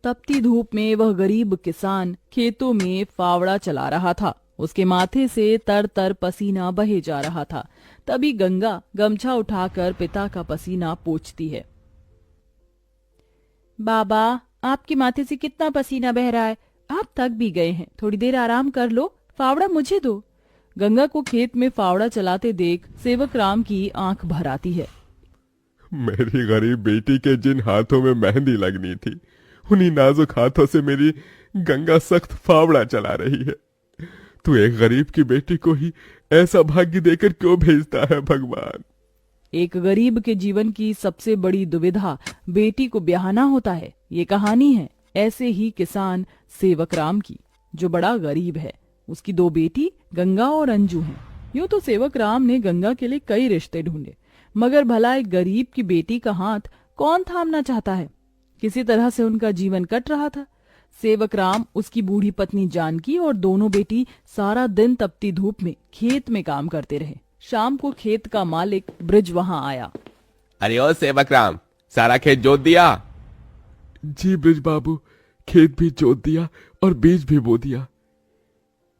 तपती धूप में वह गरीब किसान खेतों में फावड़ा चला रहा था। उसके माथे से तर तर पसीना बहे जा रहा था। तभी गंगा गमछा उठाकर पिता का पसीना पोंछती है। बाबा, आपके माथे से कितना पसीना बह रहा है। आप थक भी गए हैं, थोड़ी देर आराम कर लो। फावड़ा मुझे दो। गंगा को खेत में फावड़ा चलाते देख सेवक राम की आंख भर आती है। मेरी गरीब बेटी के जिन हाथों में मेहंदी लगनी थी, उन्हीं नाजुक हाथों से मेरी गंगा सख्त फावड़ा चला रही है। तू एक गरीब की बेटी को ही ऐसा भाग्य देकर क्यों भेजता है भगवान? एक गरीब के जीवन की सबसे बड़ी दुविधा बेटी को ब्याहना होता है। ये कहानी है ऐसे ही किसान सेवक राम की, जो बड़ा गरीब है। उसकी दो बेटी गंगा और अंजू हैं। यूं तो सेवक राम ने गंगा के लिए कई रिश्ते ढूंढे, मगर भला एक गरीब की बेटी का हाथ कौन थामना चाहता है। किसी तरह से उनका जीवन कट रहा था। सेवक राम, उसकी बूढ़ी पत्नी जानकी और दोनों बेटी सारा दिन तपती धूप में खेत में काम करते रहे। शाम को खेत का मालिक ब्रिज वहां आया। अरे ओ सेवक राम, सारा खेत जोत दिया? जी ब्रिज बाबू, खेत भी जोत दिया और बीज भी बो दिया।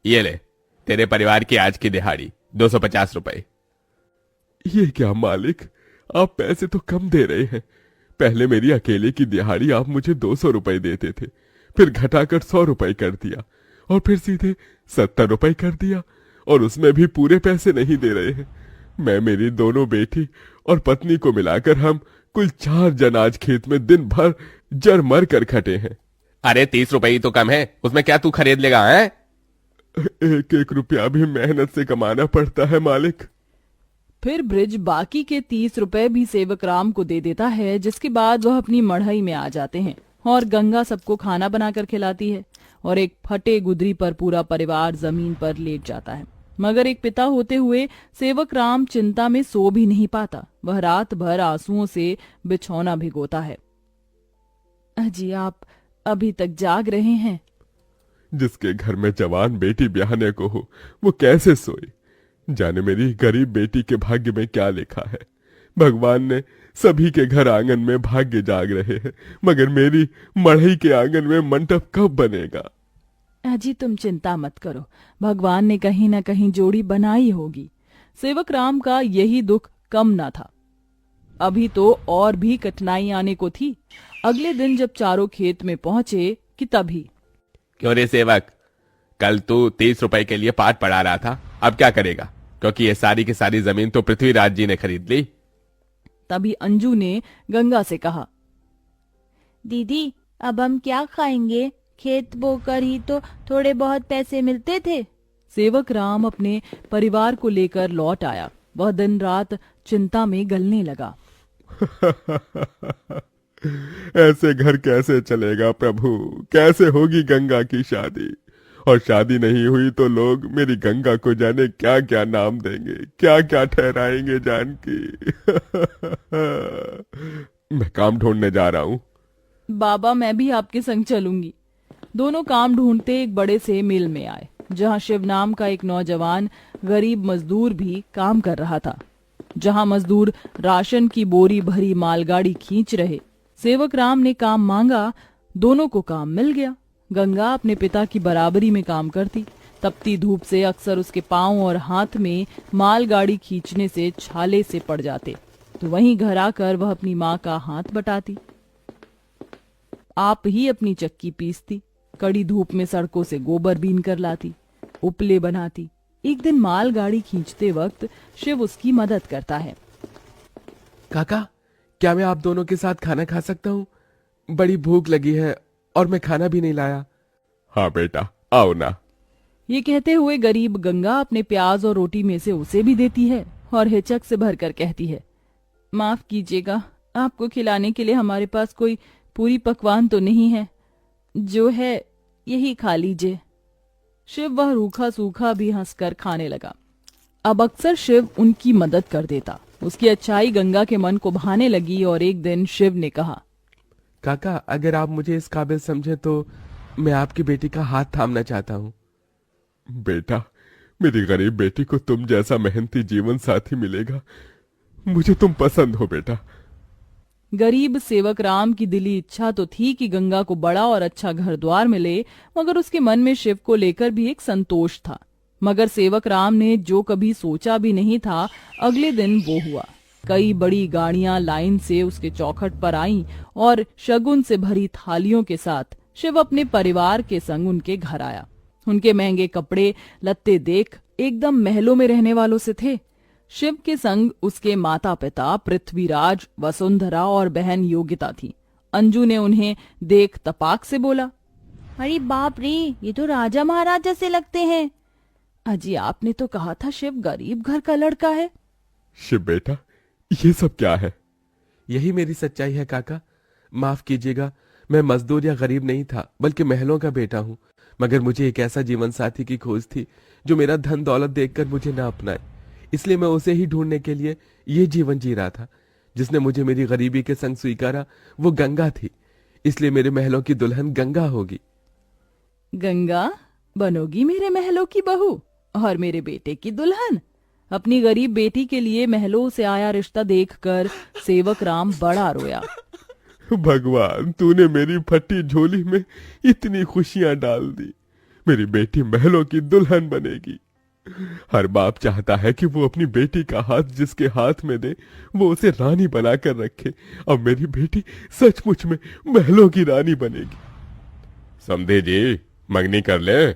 ये ले, तेरे परिवार की आज की दिहाड़ी 250 रुपए। ये क्या मालिक, आप पैसे तो कम दे रहे हैं। पहले मेरी अकेले की दिहाड़ी आप मुझे 200 रुपए देते थे, फिर घटाकर 100 रुपए कर दिया और फिर सीधे 70 रुपए कर दिया, और उसमें भी पूरे पैसे नहीं दे रहे हैं। मैं, मेरी दोनों बेटी और पत्नी को मिलाकर हम कुल 4 जन आज खेत में दिन भर जर मर कर खटे हैं। अरे 30 रुपए ही तो कम है, उसमें क्या तू खरीद लेगा? है एक एक रुपया भी मेहनत से कमाना पड़ता है मालिक। फिर ब्रिज बाकी के 30 रुपए भी सेवक राम को दे देता है, जिसके बाद वह अपनी मढ़ई में आ जाते हैं और गंगा सबको खाना बनाकर खिलाती है और एक फटे गुदरी पर पूरा परिवार जमीन पर लेट जाता है। मगर एक पिता होते हुए सेवक राम चिंता में सो भी नहीं पाता। वह रात भर आंसुओं से बिछौना भिगोता है। अजी, आप अभी तक जाग रहे हैं? जिसके घर में जवान बेटी ब्याहने को हो, वो कैसे सोए? जाने मेरी गरीब बेटी के भाग्य में क्या लिखा है। भगवान ने सभी के घर आंगन में भाग्य जाग रहे हैं, मगर मेरी मढ़ई के आंगन में मंडप कब बनेगा? अजी, तुम चिंता मत करो, भगवान ने कहीं न कहीं जोड़ी बनाई होगी। सेवक राम का यही दुख कम न था। अभी तो और भी कठिनाई आने को थी। अगले दिन जब चारों खेत में पहुंचे कि तभी। क्यों रे सेवक, कल तू 30 रुपए के लिए पाठ पढ़ा रहा था, अब क्या करेगा? क्योंकि ये सारी की सारी जमीन तो पृथ्वीराज जी ने खरीद ली। तभी अंजू ने गंगा से कहा, दीदी, अब हम क्या खाएंगे? खेत बोकर ही तो थोड़े बहुत पैसे मिलते थे। सेवक राम अपने परिवार को लेकर लौट आया। वह दिन रात चिंता में गलने लगा। ऐसे घर कैसे चलेगा प्रभु? कैसे होगी गंगा की शादी? और शादी नहीं हुई तो लोग मेरी गंगा को जाने क्या क्या नाम देंगे, क्या क्या ठहराएंगे जानकी। मैं काम ढूंढने जा रहा हूँ। बाबा, मैं भी आपके संग चलूंगी। दोनों काम ढूंढते एक बड़े से मिल में आए, जहां शिव नाम का एक नौजवान गरीब मजदूर भी काम कर रहा था। जहां मजदूर राशन की बोरी भरी मालगाड़ी खींच रहे। सेवक राम ने काम मांगा, दोनों को काम मिल गया। गंगा अपने पिता की बराबरी में काम करती। तपती धूप से अक्सर उसके पांव और हाथ में मालगाड़ी खींचने से छाले से पड़ जाते, तो वहीं घर आकर वह अपनी माँ का हाथ बटाती। आप ही अपनी चक्की पीसती, कड़ी धूप में सड़कों से गोबर बीन कर लाती, उपले बनाती। एक दिन मालगाड़ी खींचते वक्त शिव उसकी मदद करता है। काका, क्या मैं आप दोनों के साथ खाना खा सकता हूँ? बड़ी भूख लगी है और मैं खाना भी नहीं लाया। हाँ बेटा, आओ ना। ये कहते हुए गरीब गंगा अपने प्याज और रोटी में से उसे भी देती है और हिचक से भरकर कहती है, माफ कीजिएगा, आपको खिलाने के लिए हमारे पास कोई पूरी पकवान तो नहीं है। जो है यही खा लीजिए। शिव वह रूखा सूखा भी हंसकर खाने लगा। अब अक्सर शिव उनकी मदद कर देता। उसकी अच्छाई गंगा के मन को भाने लगी और एक दिन शिव ने कहा, काका, अगर आप मुझे इस काबिल समझे तो मैं आपकी बेटी का हाथ थामना चाहता हूँ। बेटा, मेरी गरीब बेटी को तुम जैसा मेहनती जीवन साथी मिलेगा। मुझे तुम पसंद हो बेटा। गरीब सेवक राम की दिली इच्छा तो थी कि गंगा को बड़ा और अच्छा घर द्वार मिले, मगर उसके मन में शिव को लेकर भी एक संतोष था। मगर सेवक राम ने जो कभी सोचा भी नहीं था, अगले दिन वो हुआ। कई बड़ी गाड़ियां लाइन से उसके चौखट पर आईं और शगुन से भरी थालियों के साथ शिव अपने परिवार के संग उनके घर आया। उनके महंगे कपड़े लत्ते देख एकदम महलों में रहने वालों से थे। शिव के संग उसके माता पिता पृथ्वीराज, वसुंधरा और बहन योगिता थी। अंजू ने उन्हें देख तपाक से बोला, अरे बाप रे, ये तो राजा महाराजा से लगते हैं। अजी, आपने तो कहा था शिव गरीब घर का लड़का है। शिव बेटा, ये सब क्या है? यही मेरी सच्चाई है काका। माफ कीजिएगा, मैं मजदूर या गरीब नहीं था, बल्कि महलों का बेटा हूँ। मगर मुझे एक ऐसा जीवन साथी की खोज थी जो मेरा धन दौलत देखकर मुझे न अपनाए, इसलिए मैं उसे ही ढूंढने के लिए ये जीवन जी रहा था। जिसने मुझे मेरी गरीबी के संग स्वीकारा वो गंगा थी, इसलिए मेरे महलों की दुल्हन गंगा होगी। गंगा बनोगी मेरे महलों की बहू और मेरे बेटे की दुल्हन? अपनी गरीब बेटी के लिए महलों से आया रिश्ता देखकर सेवक राम बड़ा रोया। भगवान, तूने मेरी फटी झोली में इतनी खुशियां डाल दी। मेरी बेटी महलों की दुल्हन बनेगी। हर बाप चाहता है कि वो अपनी बेटी का हाथ जिसके हाथ में दे वो उसे रानी बनाकर रखे। अब मेरी बेटी सचमुच में महलों की रानी बनेगी। समझे जी, मंगनी कर ले।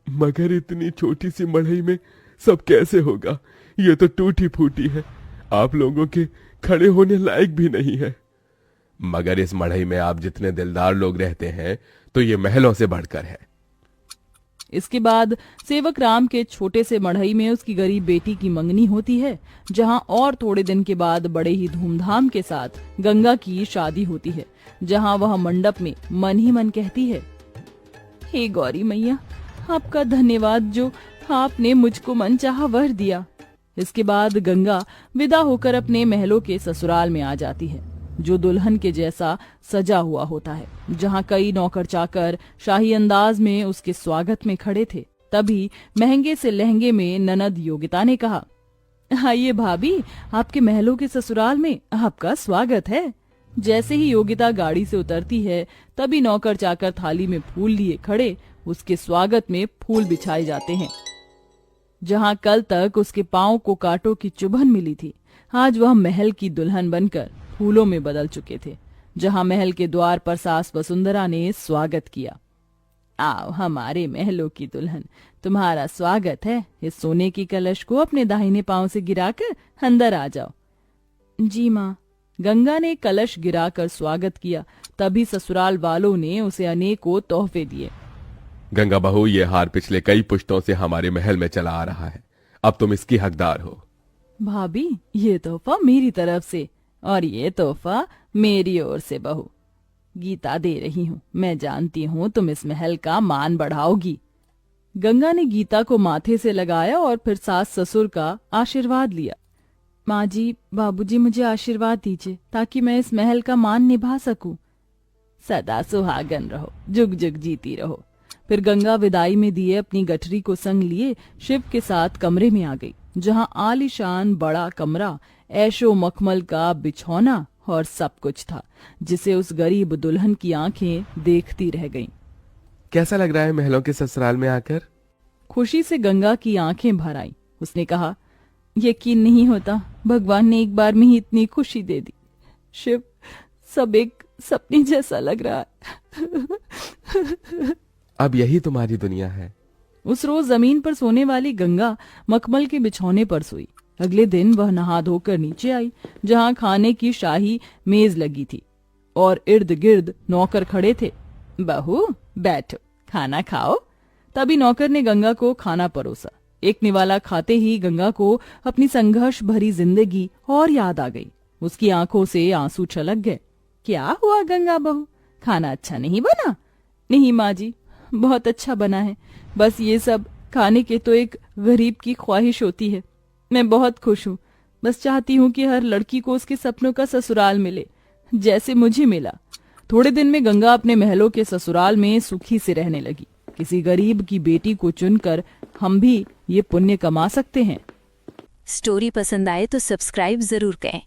मगर इतनी छोटी सी मड़ई में सब कैसे होगा? ये तो टूटी फूटी है, आप लोगों के खड़े होने लायक भी नहीं है। मगर इस मड़ई में आप जितने दिलदार लोग रहते हैं तो ये महलों से बढ़कर है। इसके बाद सेवक राम के छोटे से मढ़ई में उसकी गरीब बेटी की मंगनी होती है, जहां और थोड़े दिन के बाद बड़े ही धूमधाम के साथ गंगा की शादी होती है, जहां वह मंडप में मन ही मन कहती है, हे गौरी मैया, आपका धन्यवाद जो आपने मुझको मनचाहा वर दिया। इसके बाद गंगा विदा होकर अपने महलों के ससुराल में आ जाती है, जो दुल्हन के जैसा सजा हुआ होता है, जहां कई नौकर चाकर शाही अंदाज में उसके स्वागत में खड़े थे। तभी महंगे से लहंगे में ननद योगिता ने कहा, आइए भाभी, आपके महलों के ससुराल में आपका स्वागत है। जैसे ही योगिता गाड़ी से उतरती है, तभी नौकर चाकर थाली में फूल लिए खड़े उसके स्वागत में फूल बिछाए जाते हैं। जहां कल तक उसके पांव को कांटों की चुभन मिली थी, आज वह महल की दुल्हन बनकर फूलों में बदल चुके थे। जहां महल के द्वार पर सास वसुंधरा ने स्वागत किया, आओ हमारे महलों की दुल्हन, तुम्हारा स्वागत है। इस सोने की कलश को अपने दाहिने पांव से गिराकर अंदर आ जाओ। जी माँ। गंगा ने कलश गिराकर स्वागत किया। तभी ससुराल वालों ने उसे अनेकों तोहफे दिए। गंगा बहू, ये हार पिछले कई पुश्तों से हमारे महल में चला आ रहा है, अब तुम इसकी हकदार हो। भाभी, ये तोहफा मेरी तरफ से और ये तोहफा मेरी ओर से बहू। गीता दे रही हूँ, मैं जानती हूँ तुम इस महल का मान बढ़ाओगी। गंगा ने गीता को माथे से लगाया और फिर सास ससुर का आशीर्वाद लिया। माँ जी, बाबूजी, मुझे आशीर्वाद दीजिए ताकि मैं इस महल का मान निभा सकूं। सदा सुहागन रहो, जुग जुग जीती रहो। फिर गंगा विदाई में दिए अपनी गठरी को संग लिए शिव के साथ कमरे में आ गई, जहां आलीशान बड़ा कमरा, ऐशो मखमल का बिछौना और सब कुछ था, जिसे उस गरीब दुल्हन की आंखें देखती रह गईं। कैसा लग रहा है महलों के ससुराल में आकर? खुशी से गंगा की आंखें भर आईं। उसने कहा, यकीन नहीं होता, भगवान ने एक बार में ही इतनी खुशी दे दी। शिव, सब एक सपने जैसा लग रहा है। अब यही तुम्हारी दुनिया है। उस रोज जमीन पर सोने वाली गंगा मखमल के बिछौने पर सोई। अगले दिन वह नहा धोकर नीचे आई, जहां खाने की शाही मेज लगी थी और इर्द गिर्द नौकर खड़े थे। बहू बैठो, खाना खाओ। तभी नौकर ने गंगा को खाना परोसा। एक निवाला खाते ही गंगा को अपनी संघर्ष भरी जिंदगी और याद आ गई। उसकी आंखों से आंसू छलक गए। क्या हुआ गंगा बहू, खाना अच्छा नहीं बना? नहीं माँ जी, बहुत अच्छा बना है, बस ये सब खाने के तो एक गरीब की ख्वाहिश होती है। मैं बहुत खुश हूँ, बस चाहती हूँ कि हर लड़की को उसके सपनों का ससुराल मिले, जैसे मुझे मिला। थोड़े दिन में गंगा अपने महलों के ससुराल में सुखी से रहने लगी। किसी गरीब की बेटी को चुनकर हम भी ये पुण्य कमा सकते हैं। स्टोरी पसंद आए तो सब्सक्राइब जरूर करें।